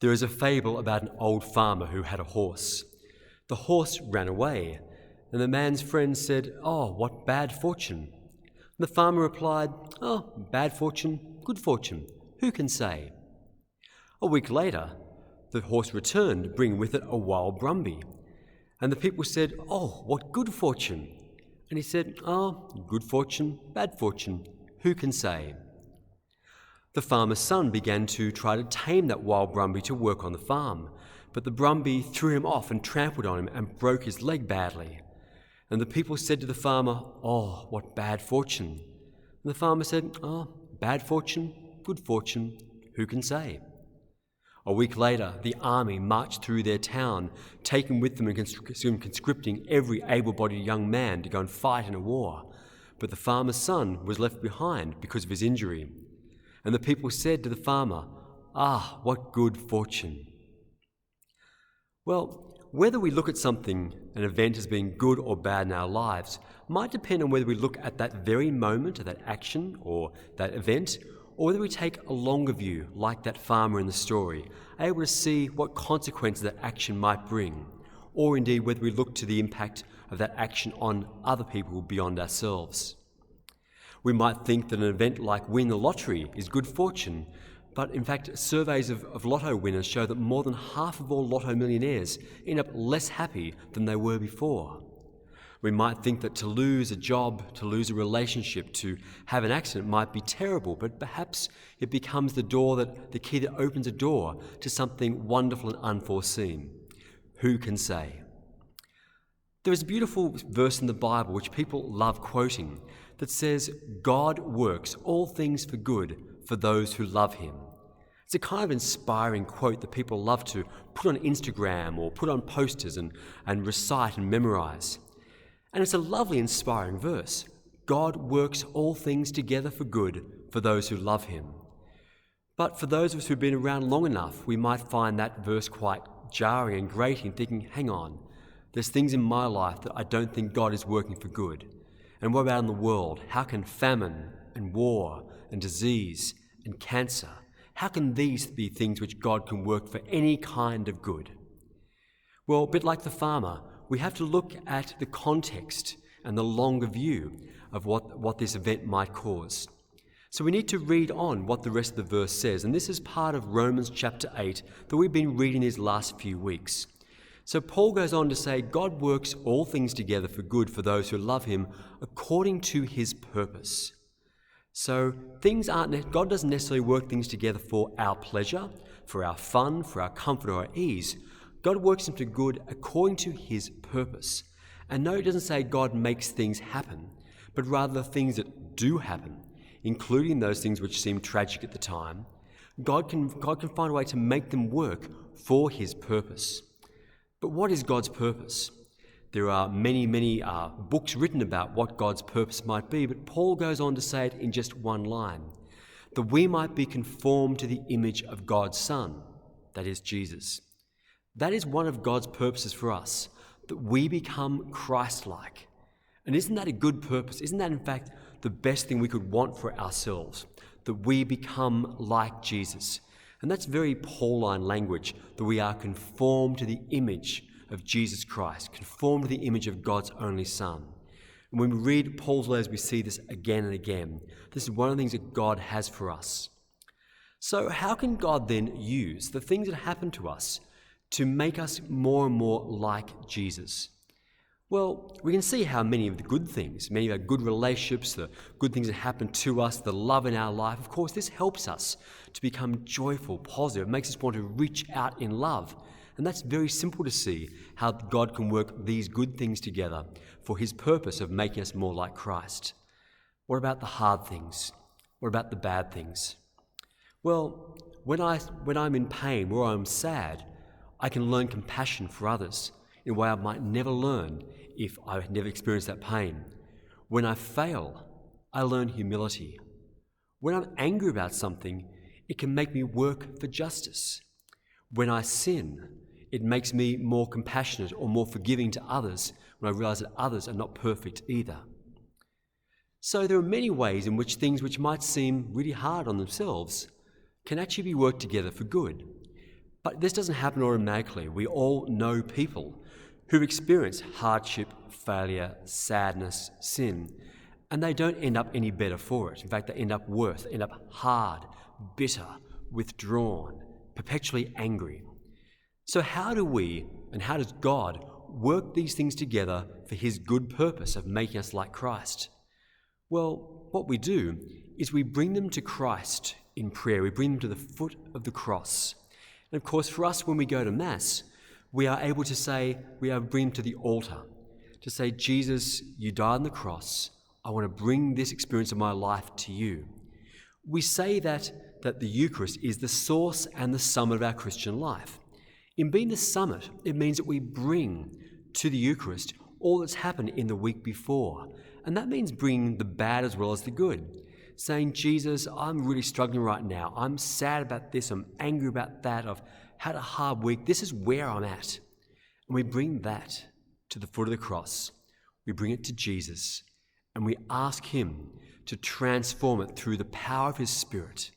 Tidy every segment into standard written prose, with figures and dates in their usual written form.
There is a fable about an old farmer who had a horse. The horse ran away, and the man's friend said, "Oh, what bad fortune." And the farmer replied, "Oh, bad fortune, good fortune, who can say?" A week later, the horse returned, bringing with it a wild brumby. And the people said, "Oh, what good fortune." And he said, "Oh, good fortune, bad fortune, who can say?" The farmer's son began to try to tame that wild brumby to work on the farm, but the brumby threw him off and trampled on him and broke his leg badly. And the people said to the farmer, "Oh, what bad fortune." And the farmer said, "Oh, bad fortune, good fortune, who can say?" A week later, the army marched through their town, taking with them and conscripting every able-bodied young man to go and fight in a war. But the farmer's son was left behind because of his injury. And the people said to the farmer, "Ah, what good fortune." Well, whether we look at something, an event, as being good or bad in our lives, might depend on whether we look at that very moment, at that action or that event, or whether we take a longer view, like that farmer in the story, able to see what consequences that action might bring, or indeed whether we look to the impact of that action on other people beyond ourselves. We might think that an event like winning the lottery is good fortune, but in fact surveys of lotto winners show that more than half of all lotto millionaires end up less happy than they were before. We might think that to lose a job, to lose a relationship, to have an accident might be terrible, but perhaps it becomes the key that opens a door to something wonderful and unforeseen. Who can say? There is a beautiful verse in the Bible which people love quoting that says, "God works all things for good for those who love him." It's a kind of inspiring quote that people love to put on Instagram or put on posters and recite and memorize. And it's a lovely, inspiring verse. God works all things together for good for those who love him. But for those of us who've been around long enough, we might find that verse quite jarring and grating, thinking, hang on, there's things in my life that I don't think God is working for good. And what about in the world? How can famine and war and disease and cancer, how can these be things which God can work for any kind of good? Well, a bit like the farmer, we have to look at the context and the longer view of what this event might cause. So we need to read on what the rest of the verse says, and this is part of Romans chapter 8 that we've been reading these last few weeks. So Paul goes on to say, God works all things together for good for those who love him according to his purpose. So God doesn't necessarily work things together for our pleasure, for our fun, for our comfort or our ease. God works them to good according to his purpose. And no, it doesn't say God makes things happen, but rather the things that do happen, including those things which seem tragic at the time. God can find a way to make them work for his purpose. But what is God's purpose? There are many books written about what God's purpose might be, but Paul goes on to say it in just one line, that we might be conformed to the image of God's Son, that is Jesus. That is one of God's purposes for us, that we become Christ-like. And isn't that a good purpose? Isn't that in fact the best thing we could want for ourselves, that we become like Jesus? And that's very Pauline language, that we are conformed to the image of Jesus Christ, conformed to the image of God's only Son. And when we read Paul's letters, we see this again and again. This is one of the things that God has for us. So how can God then use the things that happen to us to make us more and more like Jesus? Well, we can see how many of the good things, many of our good relationships, the good things that happen to us, the love in our life, of course, this helps us to become joyful, positive. It makes us want to reach out in love. And that's very simple to see how God can work these good things together for his purpose of making us more like Christ. What about the hard things? What about the bad things? Well, when I'm in pain or I'm sad, I can learn compassion for others in a way I might never learn if I had never experienced that pain. When I fail, I learn humility. When I'm angry about something, it can make me work for justice. When I sin, it makes me more compassionate or more forgiving to others when I realize that others are not perfect either. So there are many ways in which things which might seem really hard on themselves can actually be worked together for good. But this doesn't happen automatically. We all know people who experience hardship, failure, sadness, sin, and they don't end up any better for it. In fact, they end up worse, they end up hard, bitter, withdrawn, perpetually angry. So how do we, and how does God, work these things together for his good purpose of making us like Christ? Well, what we do is we bring them to Christ in prayer. We bring them to the foot of the cross. And of course, for us, when we go to Mass, we are able to say, bring them to the altar, to say, Jesus, you died on the cross. I want to bring this experience of my life to you. We say that the Eucharist is the source and the summit of our Christian life. In being the summit, it means that we bring to the Eucharist all that's happened in the week before. And that means bringing the bad as well as the good. Saying, Jesus, I'm really struggling right now. I'm sad about this. I'm angry about that. I've had a hard week. This is where I'm at. And we bring that to the foot of the cross. We bring it to Jesus. And we ask him to transform it through the power of his Spirit.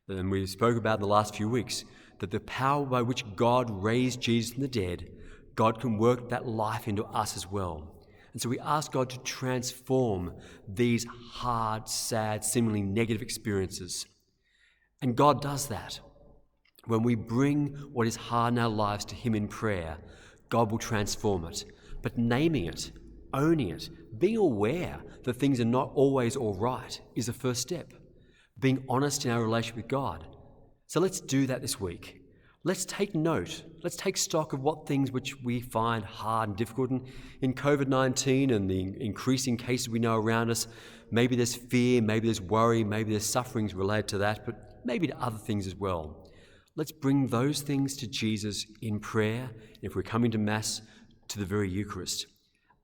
And we spoke about in the last few weeks that the power by which God raised Jesus from the dead, God can work that life into us as well. And so we ask God to transform these hard, sad, seemingly negative experiences. And God does that. When we bring what is hard in our lives to him in prayer, God will transform it. But naming it, owning it, being aware that things are not always all right is the first step. Being honest in our relationship with God. So let's do that this week. Let's take note. Let's take stock of what things which we find hard and difficult. And in COVID-19 and the increasing cases we know around us, maybe there's fear, maybe there's worry, maybe there's sufferings related to that, but maybe to other things as well. Let's bring those things to Jesus in prayer. If we're coming to Mass, to the very Eucharist,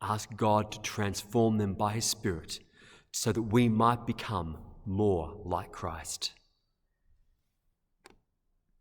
ask God to transform them by his Spirit so that we might become more like Christ.